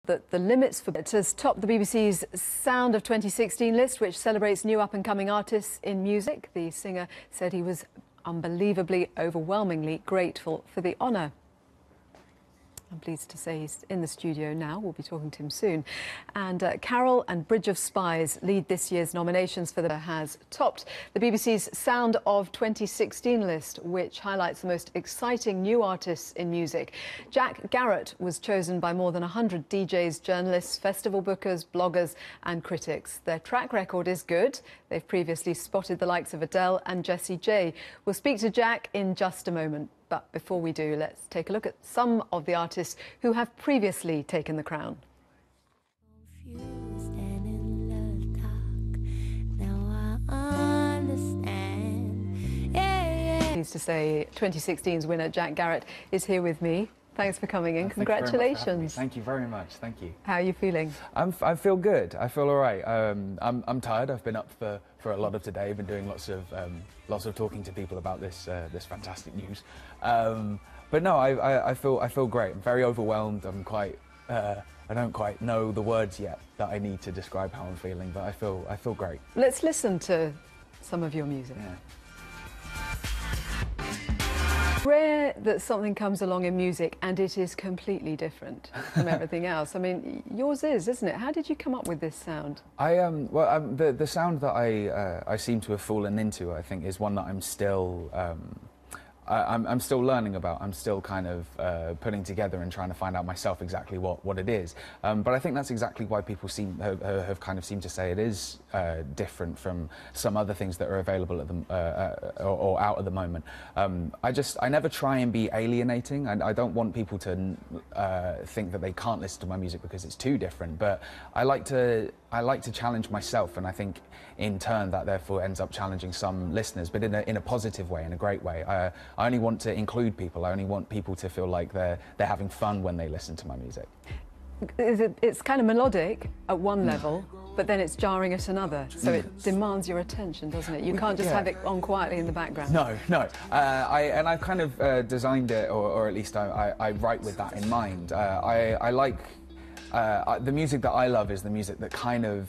that the limits for it has topped the BBC's Sound of 2016 list, which celebrates new up-and-coming artists in music. The singer said he was unbelievably, overwhelmingly grateful for the honour. I'm pleased to say he's in the studio now. We'll be talking to him soon. And Carol and Bridge of Spies lead this year's nominations for the has topped the BBC's Sound of 2016 list, which highlights the most exciting new artists in music. Jack Garratt was chosen by more than 100 DJs, journalists, festival bookers, bloggers and critics. Their track record is good. They've previously spotted the likes of Adele and Jessie J. We'll speak to Jack in just a moment. But before we do, let's take a look at some of the artists who have previously taken the crown. Pleased to say 2016's winner Jack Garratt is here with me. Thanks for coming in. Congratulations. Thank you very much. Thank you. How are you feeling? I feel good. I feel all right. I'm tired. I've been up for a lot of today. I've been doing lots of talking to people about this fantastic news. But no, I feel great. I'm very overwhelmed. I don't quite know the words yet that I need to describe how I'm feeling, but I feel great. Let's listen to some of your music. Yeah. Rare that something comes along in music and it is completely different from everything else. I mean, yours is, isn't it? How did you come up with this sound? The sound that I seem to have fallen into, I think, is one that I'm still I'm still learning about. I'm still kind of putting together and trying to find out myself exactly what it is. But I think that's exactly why people have kind of seemed to say it is different from some other things that are available at the or out at the moment. I never try and be alienating. I don't want people to think that they can't listen to my music because it's too different. But I like to challenge myself, and I think in turn that therefore ends up challenging some listeners, but in a positive way, in a great way. I only want to include people. I only want people to feel like they're having fun when they listen to my music. It's kind of melodic at one level, but then it's jarring at another. So it demands your attention, doesn't it? You can't just have it on quietly in the background. No. I've kind of designed it, or at least I write with that in mind. I like the music that I love is the music that kind of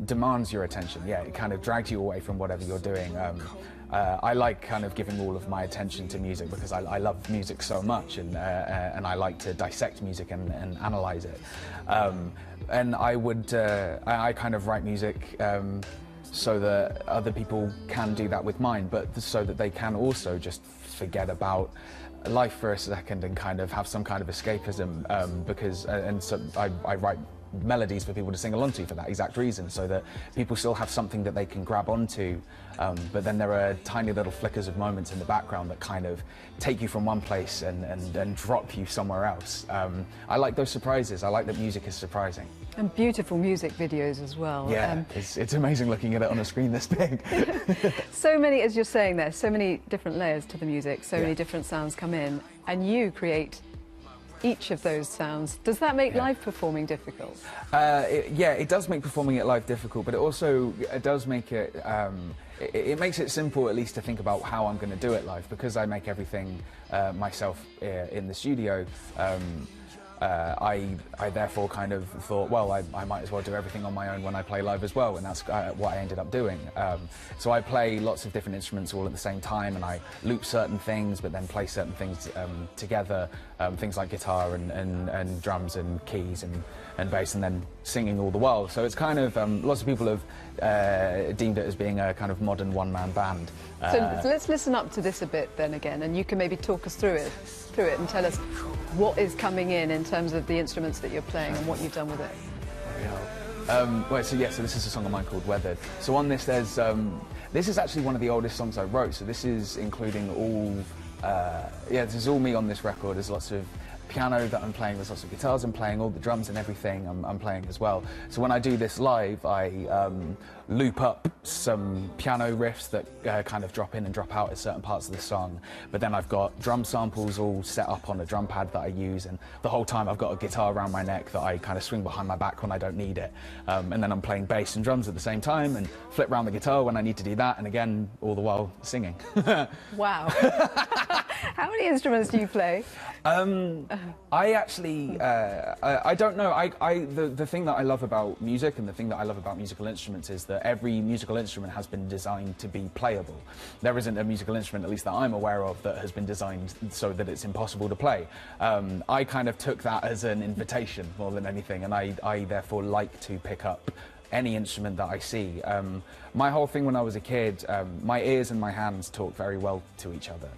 demands your attention. Yeah, it kind of drags you away from whatever you're doing. I like kind of giving all of my attention to music because I love music so much, and I like to dissect music and analyze it. And I kind of write music so that other people can do that with mine, but so that they can also just forget about life for a second and kind of have some kind of escapism, so I write melodies for people to sing along to for that exact reason, so that people still have something that they can grab onto, but then there are tiny little flickers of moments in the background that kind of take you from one place and drop you somewhere else. I like those surprises. I like that music is surprising. And beautiful music videos as well. Yeah, it's amazing looking at it on a screen this big. So many, as you're saying there, so many different layers to the music, so many different sounds come in, and you create each of those sounds. Does that make live performing difficult? It does make performing it live difficult, but it also does make it, it makes it simple at least to think about how I'm going to do it live, because I make everything myself in the studio. I therefore kind of thought, well, I might as well do everything on my own when I play live as well, and that's what I ended up doing. So I play lots of different instruments all at the same time, and I loop certain things, but then play certain things together, things like guitar and drums and keys and bass, and then singing all the while. So it's kind of, lots of people have deemed it as being a kind of modern one-man band. So let's listen up to this a bit then again, and you can maybe talk us through it and tell us what is coming in terms of the instruments that you're playing and what you've done with it. So this is a song of mine called Weathered. So on this there's, this is actually one of the oldest songs I wrote, so this is including all, this is all me on this record. There's lots of piano that I'm playing, there's lots of guitars I'm playing, all the drums and everything I'm playing as well. So when I do this live, I loop up some piano riffs that kind of drop in and drop out at certain parts of the song, but then I've got drum samples all set up on a drum pad that I use, and the whole time I've got a guitar around my neck that I kind of swing behind my back when I don't need it, and then I'm playing bass and drums at the same time and flip around the guitar when I need to do that, and again all the while singing. Wow. How many instruments do you play? I actually, I don't know. The thing that I love about music and the thing that I love about musical instruments is that every musical instrument has been designed to be playable. There isn't a musical instrument, at least that I'm aware of, that has been designed so that it's impossible to play. I kind of took that as an invitation more than anything, and I therefore like to pick up any instrument that I see. My whole thing when I was a kid, my ears and my hands talk very well to each other.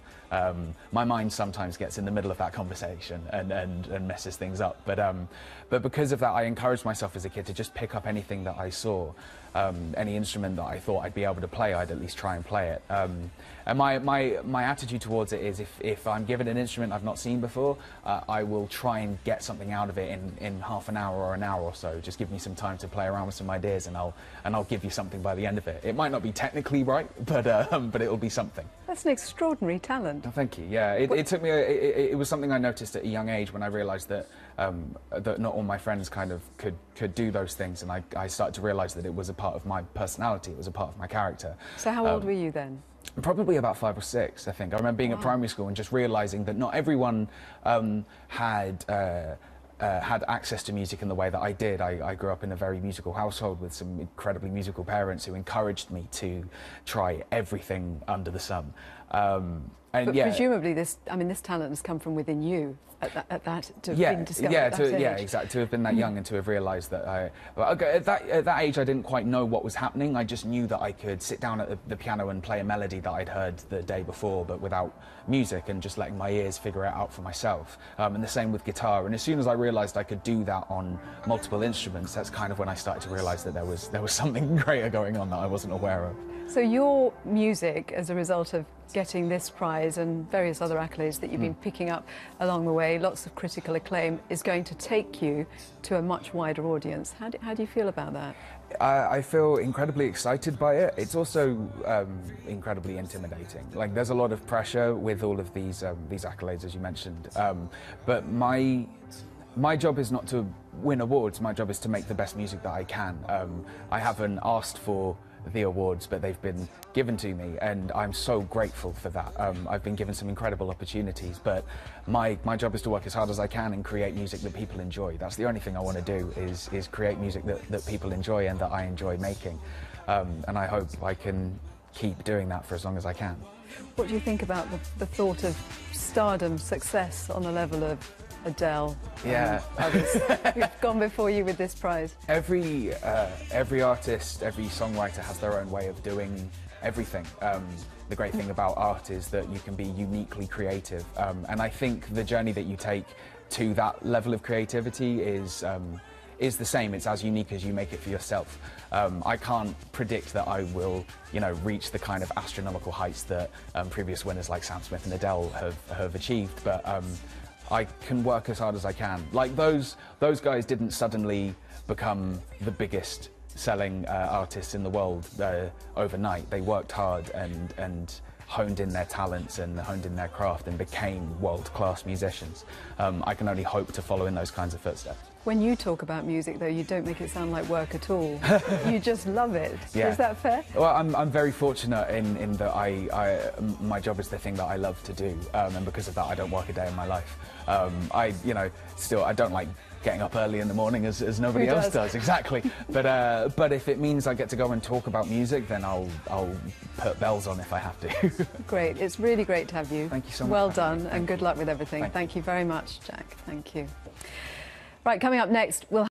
My mind sometimes gets in the middle of that conversation and messes things up. But because of that, I encouraged myself as a kid to just pick up anything that I saw. Any instrument that I thought I'd be able to play, I'd at least try and play it. And my attitude towards it is if I'm given an instrument I've not seen before, I will try and get something out of it in half an hour or an hour or so. Just give me some time to play around with some ideas, and I'll give you something by the end of it. It might not be technically right, but it will be something. That's an extraordinary talent. Oh, thank you. Yeah, it took me. It was something I noticed at a young age when I realised that that not all my friends kind of could do those things, and I started to realise that it was a part of my personality. It was a part of my character. So how old were you then? Probably about 5 or 6, I think. I remember being at primary school and just realising that not everyone had access to music in the way that I did. I grew up in a very musical household with some incredibly musical parents who encouraged me to try everything under the sun. But yeah, presumably this talent has come from within you at that to have been discovered at that age. Yeah, exactly. To have been that young and to have realised that at that age I didn't quite know what was happening. I just knew that I could sit down at the piano and play a melody that I'd heard the day before, but without music, and just letting my ears figure it out for myself. And the same with guitar. And as soon as I realised I could do that on multiple instruments, that's kind of when I started to realise that there was something greater going on that I wasn't aware of. So your music, as a result of getting this prize and various other accolades that you've been picking up along the way, lots of critical acclaim, is going to take you to a much wider audience. How do you feel about that? I feel incredibly excited by it. It's also incredibly intimidating. Like, there's a lot of pressure with all of these accolades, as you mentioned. But my job is not to win awards. My job is to make the best music that I can. I haven't asked for the awards, but they've been given to me, and I'm so grateful for that. I've been given some incredible opportunities, but my job is to work as hard as I can and create music that people enjoy. That's the only thing I want to do, is create music that people enjoy and that I enjoy making. And I hope I can keep doing that for as long as I can. What do you think about the thought of stardom, success on the level of Adele, others who've gone before you with this prize? Every artist, every songwriter has their own way of doing everything. The great thing about art is that you can be uniquely creative, and I think the journey that you take to that level of creativity is the same. It's as unique as you make it for yourself. I can't predict that I will, reach the kind of astronomical heights that previous winners like Sam Smith and Adele have achieved, but I can work as hard as I can. Like, those guys didn't suddenly become the biggest selling artists in the world overnight. They worked hard and honed in their talents and honed in their craft and became world-class musicians. I can only hope to follow in those kinds of footsteps. When you talk about music, though, you don't make it sound like work at all. You just love it. Yeah. Is that fair? Well, I'm very fortunate in that my job is the thing that I love to do, and because of that, I don't work a day in my life. I don't like getting up early in the morning as nobody else does. Exactly. But if it means I get to go and talk about music, then I'll put bells on if I have to. Great. It's really great to have you. Thank you so much. Well done, and good luck with everything. Thank you very much, Jack. Thank you. Right, coming up next, we'll